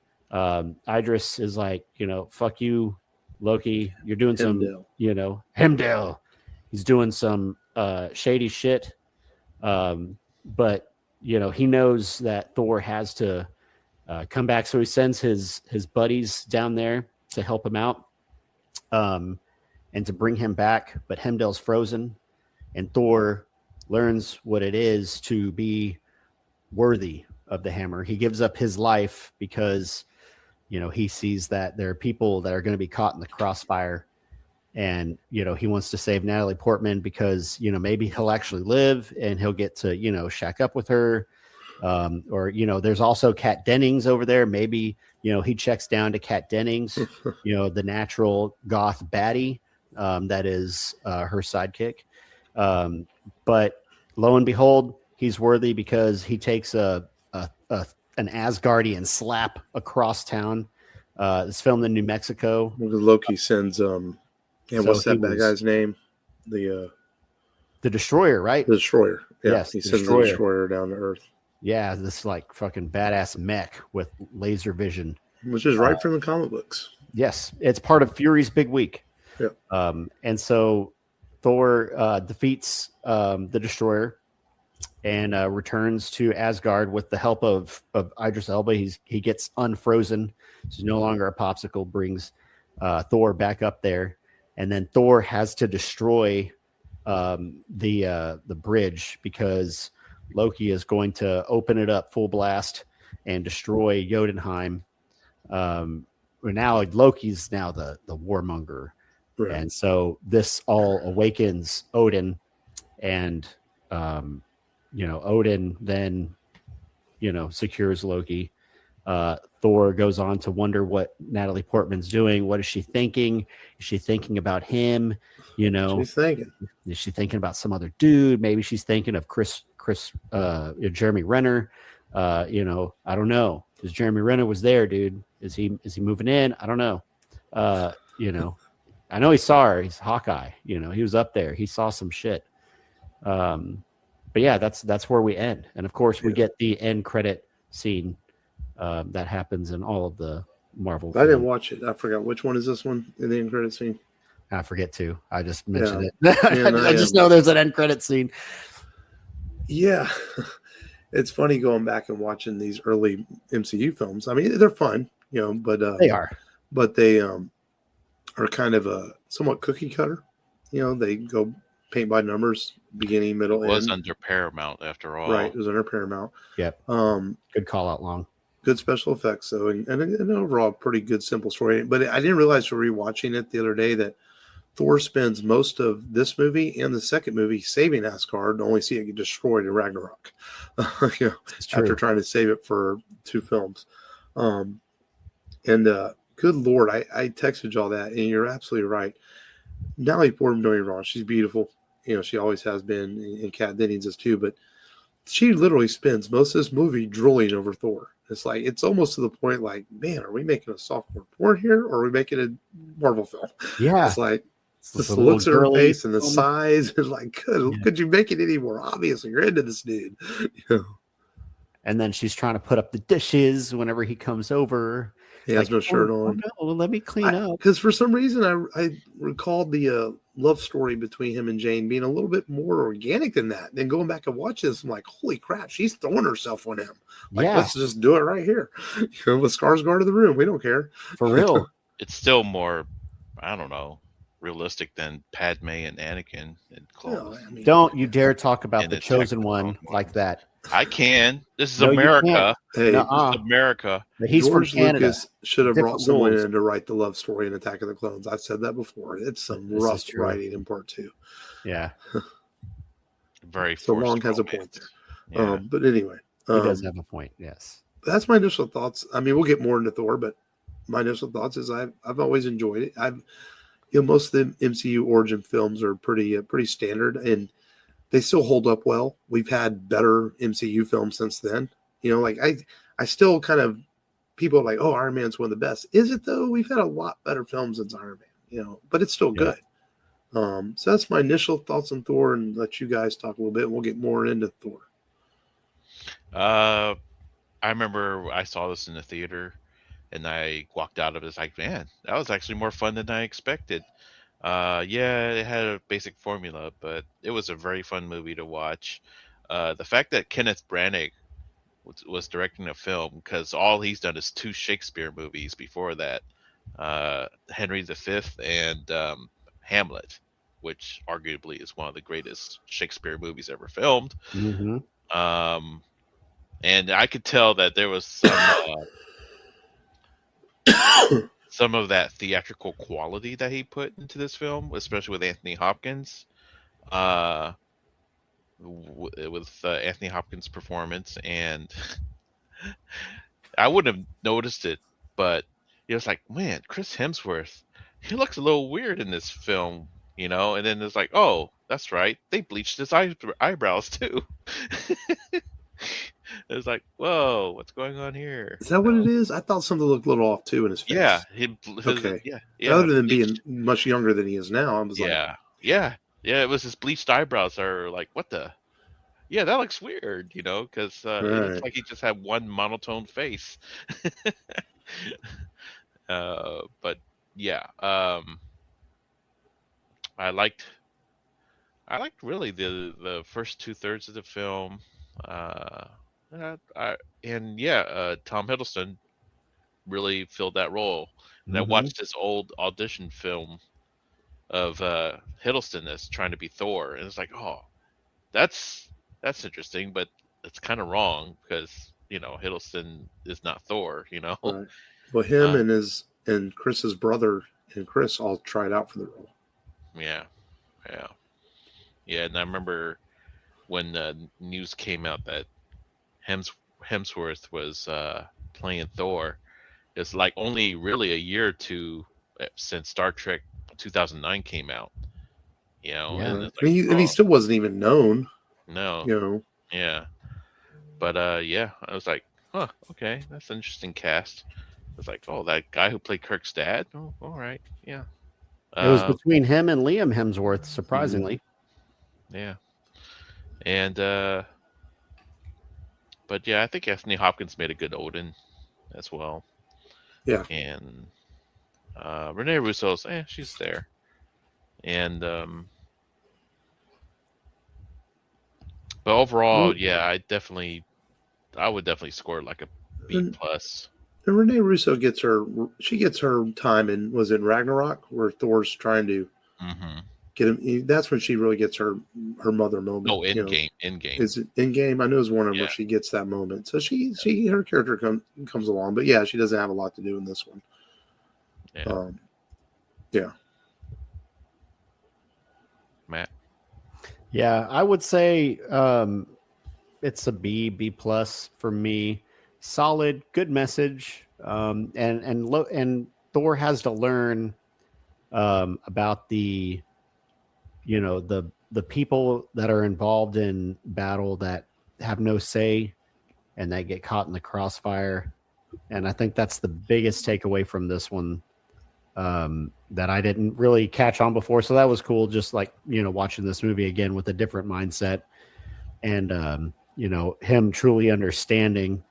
Idris is like, fuck you, Loki. You're doing Hemdale. He's doing some shady shit. But, he knows that Thor has to come back. So he sends his buddies down there to help him out. And to bring him back, but Hemdale's frozen, and Thor learns what it is to be worthy of the hammer. He gives up his life because, he sees that there are people that are going to be caught in the crossfire, and, he wants to save Natalie Portman because, maybe he'll actually live and he'll get to, shack up with her. Or, there's also Kat Dennings over there. Maybe, he checks down to Kat Dennings, the natural goth baddie. That is her sidekick. But lo and behold, he's worthy because he takes an Asgardian slap across town. It's filmed in New Mexico. Loki sends what's that bad guy's name? The Destroyer, right? The Destroyer. Yeah, yes, he sends the Destroyer down to Earth. Yeah, this like fucking badass mech with laser vision. Which is right from the comic books. Yes, it's part of Fury's big week. Yeah. And so Thor defeats the Destroyer and returns to Asgard with the help of Idris Elba. He gets unfrozen, so he's no longer a popsicle. Brings Thor back up there, and then Thor has to destroy the bridge because Loki is going to open it up full blast and destroy Jotunheim. Now Loki's now the warmonger, Right. and so this all awakens Odin, and Odin then secures Loki. Thor goes on to wonder what Natalie Portman's doing. What is she thinking? Is she thinking about him? She's thinking. Is she thinking about some other dude? Maybe she's thinking of Jeremy Renner. I don't know. Because Jeremy Renner was there, dude. Is he moving in? I don't know. I know he saw her. He's Hawkeye. He was up there. He saw some shit. But yeah, that's where we end. And of course, we get the end credit scene that happens in all of the Marvel. I didn't watch it. I forgot which one is this one in the end credit scene. I forget too. I just mentioned it. Man, I just know there's an end credit scene. Yeah. It's funny going back and watching these early MCU films. I mean, they're fun, but They are. But they are kind of a somewhat cookie cutter. They go paint by numbers, beginning, middle, It was end. under Paramount after all. Right, it was under Paramount. Yep. Good call out, Long. Good special effects, though, and an overall pretty good, simple story. But I didn't realize for rewatching it the other day that Thor spends most of this movie and the second movie saving Asgard, to only see it get destroyed in Ragnarok. After trying to save it for 2 films. Good Lord, I texted you all that, and you're absolutely right. Natalie Portman, don't get me wrong, she's beautiful. She always has been, and Kat Dennings is too, but she literally spends most of this movie drooling over Thor. It's almost to the point like, man, are we making a softcore porn here, or are we making a Marvel film? Yeah. It's like, It's the looks of her face and the size is like, could you make it any more obvious when you're into this dude? And then she's trying to put up the dishes whenever he comes over. He has no shirt on. No, let me clean up. Because for some reason, I recalled the love story between him and Jane being a little bit more organic than that. Then going back and watching this, I'm like, holy crap, she's throwing herself on him. Let's just do it right here. With Skarsgård in the room, we don't care. For real. It's still more, I don't know, realistic than Padme and Anakin and clones. Don't you dare talk about the chosen one like that. I can. This is No, you America. Hey, This is America. He's George from Canada. Lucas should have Different brought someone rules. in to write the love story in Attack of the Clones. I've said that before. It's some This rough is true. writing in part 2. Yeah. Very So forced Long has a romance. point there. Yeah. But anyway, He does have a point, yes. that's my initial thoughts. I mean, we'll get more into Thor, but my initial thoughts is I've always enjoyed it. Most of the MCU origin films are pretty standard, and they still hold up well. We've had better MCU films since then. I still kind of, people are like, oh, Iron Man's one of the best. Is it though? We've had a lot better films since Iron Man, but it's still good. So that's my initial thoughts on Thor, and let you guys talk a little bit, and we'll get more into Thor. I remember I saw this in the theater, and I walked out of it like, man, that was actually more fun than I expected. It had a basic formula, but it was a very fun movie to watch. The fact that Kenneth Branagh was directing a film, because all he's done is 2 Shakespeare movies before that, Henry V and Hamlet, which arguably is one of the greatest Shakespeare movies ever filmed. Mm-hmm. And I could tell that there was some of that theatrical quality that he put into this film, especially with Anthony Hopkins. With Anthony Hopkins' performance, and I wouldn't have noticed it, but it was like, man, Chris Hemsworth, he looks a little weird in this film, and then it's like, oh, that's right, they bleached his eyebrows too. It was like, whoa, what's going on here? Is that what it is? I thought something looked a little off too in his face. Yeah, okay. Yeah. Other than being much younger than he is now, I was like, yeah. It was his bleached eyebrows are like, what the? Yeah, that looks weird, because it looks like he just had one monotone face. But yeah, I liked I liked really the first 2/3 of the film. Uh, and yeah, Tom Hiddleston really filled that role. And I watched this old audition film of Hiddleston that's trying to be Thor, and it's like, oh, that's interesting, but it's kind of wrong because Hiddleston is not Thor. Right. Well, him Uh, and Chris's brother and Chris all tried out for the role. yeah, yeah, yeah. And I remember when the news came out that Hemsworth was playing Thor. It's like only really a year or two since Star Trek 2009 came out. Yeah. And it's I mean, and he still wasn't even known. no, You know, yeah, but yeah, I was like, huh, okay, that's an interesting cast. It's like, oh, that guy who played Kirk's dad. Oh, all right, yeah. It was between him and Liam Hemsworth, surprisingly. Yeah, and but yeah, I think Anthony Hopkins made a good Odin as well. Yeah. And Renee Russo's, she's there. And but overall, yeah, I would definitely score like a B plus. And Renee Russo gets her time in, was it Ragnarok, where Thor's trying to get him. That's when she really gets her mother moment. No, in game. Is it in game? I know it's one of them where she gets that moment. So her character comes along, but yeah, she doesn't have a lot to do in this one. Yeah. Yeah. Matt. Yeah, I would say it's a B plus for me. Solid, good message. And Thor has to learn about the people that are involved in battle that have no say and that get caught in the crossfire. And I think that's the biggest takeaway from this one that I didn't really catch on before. So that was cool. Just like, watching this movie again with a different mindset and, him truly understanding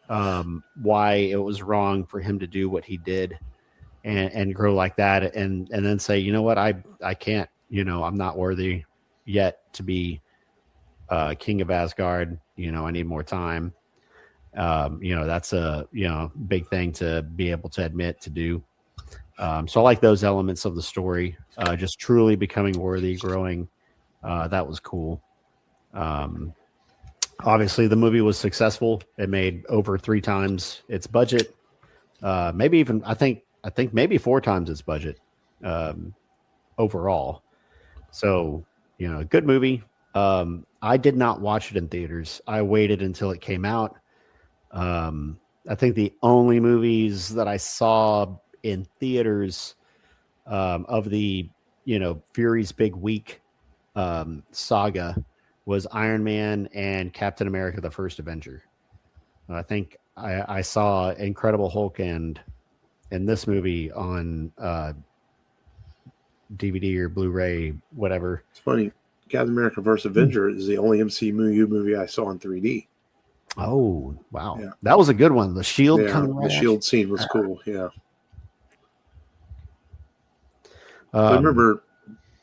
why it was wrong for him to do what he did and grow like that. And then say, you know what, I can't, I'm not worthy yet to be king of Asgard. I need more time. That's a, big thing to be able to admit to do. So I like those elements of the story, just truly becoming worthy, growing. That was cool. Obviously the movie was successful. It made over 3 times its budget. Maybe even, I think maybe 4 times its budget, overall. So, good movie. I did not watch it in theaters. I waited until it came out. I think the only movies that I saw in theaters of the Fury's Big Week saga was Iron Man and Captain America: The First Avenger. I think I saw Incredible Hulk and this movie on DVD or Blu-ray, whatever. It's funny. Captain America vs. Avenger is the only MCU movie I saw in 3D. Oh, wow. Yeah. That was a good one. The shield coming right the at shield you. scene was cool. Yeah. I remember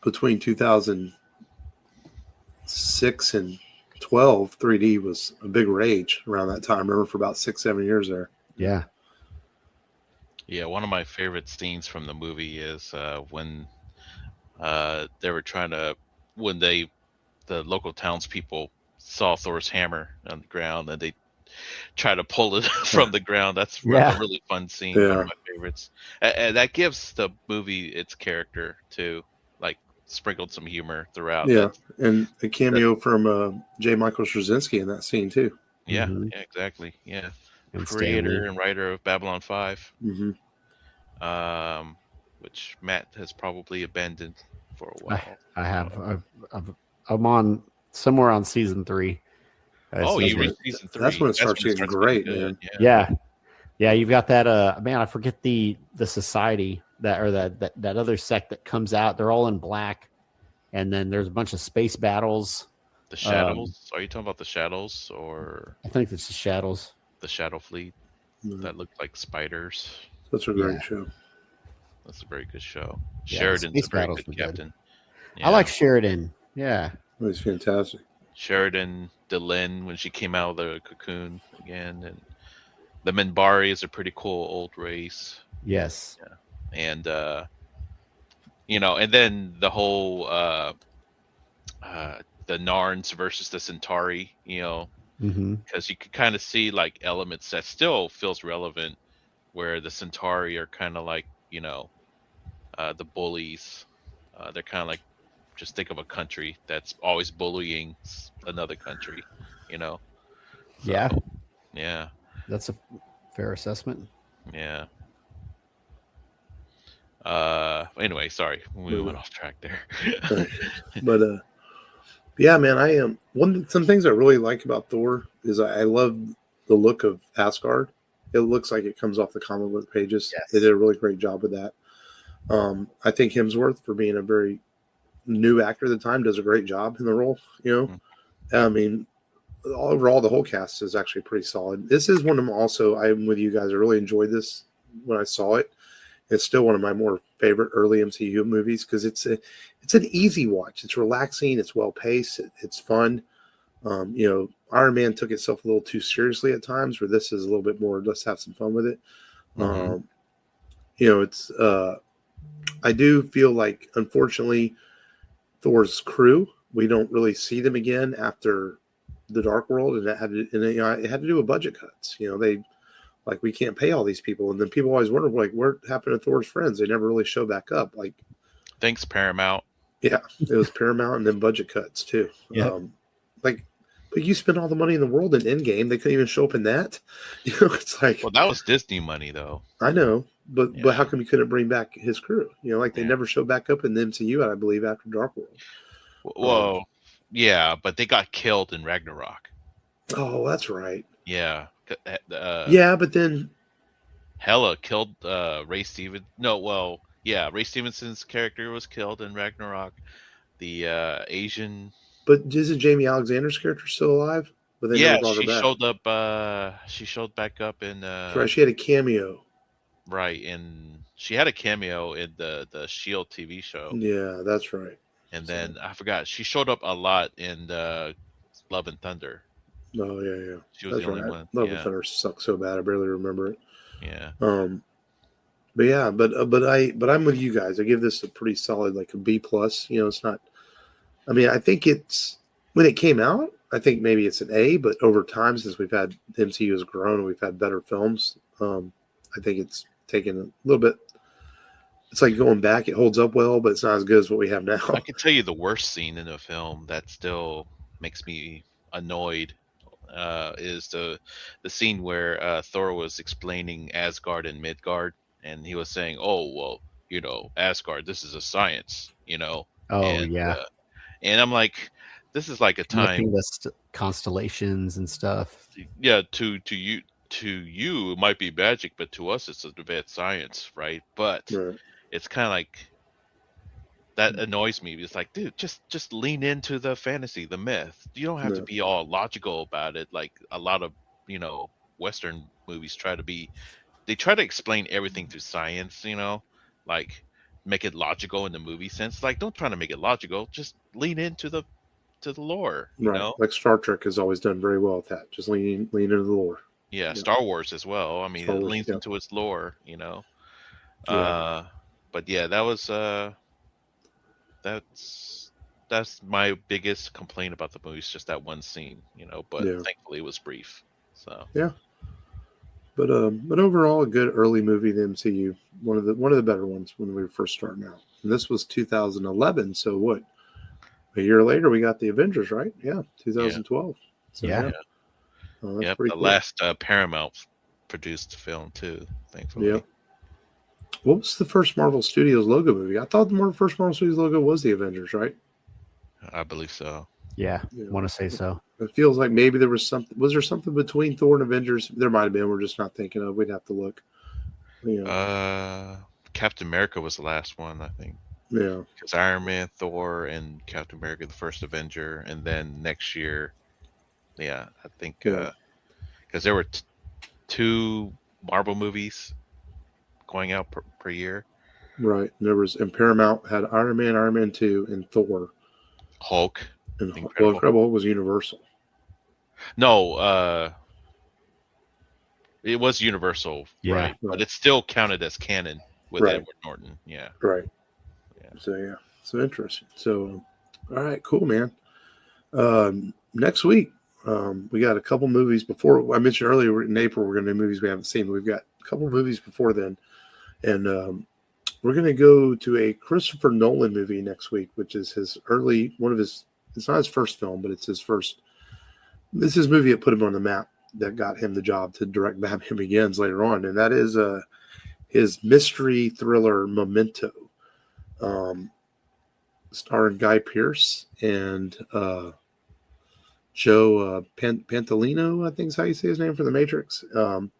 between 2006 and 12, 3D was a big rage around that time. I remember for about 6-7 years there. Yeah. Yeah, one of my favorite scenes from the movie is when they were when the local townspeople saw Thor's hammer on the ground and they try to pull it from the ground. That's a really fun scene. One of my favorites. And that gives the movie its character too, like sprinkled some humor throughout. Yeah, and a cameo from J. Michael Straczynski in that scene too. Yeah, yeah, exactly. Yeah. And creator and writer of Babylon 5. Which Matt has probably abandoned for a while. I have. I'm on somewhere on season 3. You reached season 3. That's when it starts getting great, man. Yeah. You've got that. Man, I forget the society that other sect that comes out. They're all in black, and then there's a bunch of space battles. The Shadows. Are you talking about the Shadows, or I think it's the Shadows. The Shadow Fleet that look like spiders. That's a great show. That's a very good show. Yeah, Sheridan's a very good captain. Yeah. I like Sheridan. Yeah. It was fantastic. Sheridan Delenn when she came out of the cocoon again, and the Minbari is a pretty cool old race, Yes. and and then the whole the Narns versus the Centauri, Mm-hmm. because you could kind of see like elements that still feels relevant, where the Centauri are kind of like the bullies. They're kind of like, just think of a country that's always bullying another country, you know. Yeah. So yeah, That's a fair assessment. yeah. Anyway, sorry, we went off track there. Right. But yeah, man, I am some things I really like about Thor is I love the look of Asgard. It looks like it comes off the comic book pages. Yes. They did a really great job with that. I think Hemsworth, for being a very new actor at the time, does a great job in the role. I mean, overall, the whole cast is actually pretty solid. This is one of them. Also, I'm with you guys. I really enjoyed this when I saw it. It's still one of my more favorite early MCU movies because it's an easy watch. It's relaxing. It's well paced. It's fun. Iron Man took itself a little too seriously at times, where this is a little bit more. Let's have some fun with it. Mhm. It's. I do feel like, unfortunately, Thor's crew, we don't really see them again after the Dark World, and it had to do with budget cuts. They. Like, we can't pay all these people. And then people always wonder, like, what happened to Thor's friends? They never really show back up. Like, Thanks, Paramount. yeah, it was Paramount and then budget cuts, too. Yep. But you spend all the money in the world in Endgame. They couldn't even show up in that. It's like, Well, that was Disney money, though. I know. But Yeah. how come you couldn't bring back his crew? They Yeah. never showed back up in the MCU, I believe, after Dark World. Well, yeah, but they got killed in Ragnarok. Oh, that's right. Yeah. Yeah, but then Hela killed Ray Stevens. No, well, yeah, Ray Stevenson's character was killed in Ragnarok. The Asian. But isn't Jamie Alexander's character still alive? But they Yeah, never brought her she back. showed up. She showed back up in. Right, she had a cameo. Right, and she had a cameo in the Shield TV show. Yeah, that's right. And then I forgot, she showed up a lot in Love and Thunder. Oh yeah. She was That's the only right. one. Love Yeah. and Thunder sucks so bad. I barely remember it. Yeah. But yeah, but I'm with you guys. I give this a pretty solid, like, a B plus. It's not. I mean, I think it's when it came out. I think maybe it's an A, but over time, since we've had the MCU has grown and we've had better films, I think it's taken a little bit. It's like going back. It holds up well, but it's not as good as what we have now. I can tell you the worst scene in the film that still makes me annoyed is the scene where Thor was explaining Asgard and Midgard, and he was saying, "Oh, well, Asgard, this is a science, Oh, and yeah. and I'm like, this is like a time, Connecting the constellations and stuff. yeah, to you it might be magic, but to us it's advanced science, right? But Right. it's kind of like that annoys me. It's like, dude, just lean into the fantasy, the myth. You don't have to No. be all logical about it, like a lot of Western movies try to be. They try to explain everything through science, like make it logical in the movie sense. Like, don't try to make it logical. Just lean into the lore, Right. Like Star Trek has always done very well with that. Just lean into the lore. Yeah, Star Wars as well. I mean, Star it Wars, leans yeah. into its lore, Yeah. But yeah, that was that's my biggest complaint about the movie. It's just that one scene, But Yeah. thankfully, it was brief. So But overall, a good early movie in the MCU. One of the better ones when we were first starting out. And this was 2011. So what? A year later, we got the Avengers, right? Yeah, 2012. So, Yeah. Oh, that's yep, pretty the cool. last Paramount produced film too. Thankfully. Yeah. What was the first Marvel Studios logo movie? I thought the first Marvel Studios logo was the Avengers, right? I believe so. Yeah. Yeah. Want to say so. It feels like maybe there was something. Was there something between Thor and Avengers? There might have been. We're just not thinking of. We'd have to look. Captain America was the last one, I think. Yeah. Because Iron Man, Thor, and Captain America, the first Avenger, and then next year, I think Yeah. because there were two Marvel movies going out per year. Right. And Paramount had Iron Man 2, and Thor. Hulk. And Incredible. Incredible Hulk was Universal. No, it was Universal, Yeah. right? But it's still counted as canon with Right. Edward Norton. Yeah. Right. Yeah. So interesting. So, all right, cool, man. Next week, we got a couple movies before. I mentioned earlier in April we're going to do movies we haven't seen. We've got a couple movies before then, and we're going to go to a Christopher Nolan movie next week, which is his one of his. It's not his first film, but it's his first. This is his movie that put him on the map, that got him the job to direct Batman Begins later on, and that is his mystery thriller Memento, starring Guy Pearce and Joe Pantoliano, I think is how you say his name, for The Matrix, and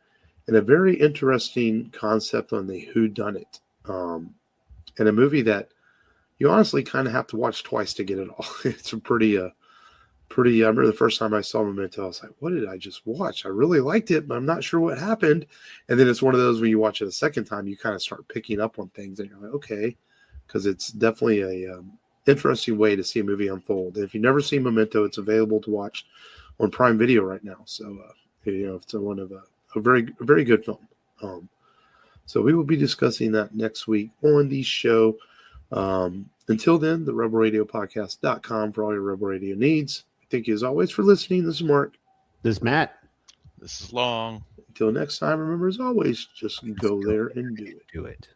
a very interesting concept on the whodunit, and a movie that you honestly kind of have to watch twice to get it all. It's a pretty. I remember the first time I saw Memento, I was like, what did I just watch? I really liked it, but I'm not sure what happened. And then it's one of those when you watch it a second time, you kind of start picking up on things and you're like, okay, because it's definitely a interesting way to see a movie unfold. And if you've never seen Memento, it's available to watch on Prime Video right now. So, it's one of a very good film. So we will be discussing that next week on the show. Until then, the rebelradiopodcast.com for all your Rebel Radio needs. Thank you as always for listening. This is Mark. This is Matt. This is Long. Until next time, remember as always, just go there and do it. Do it.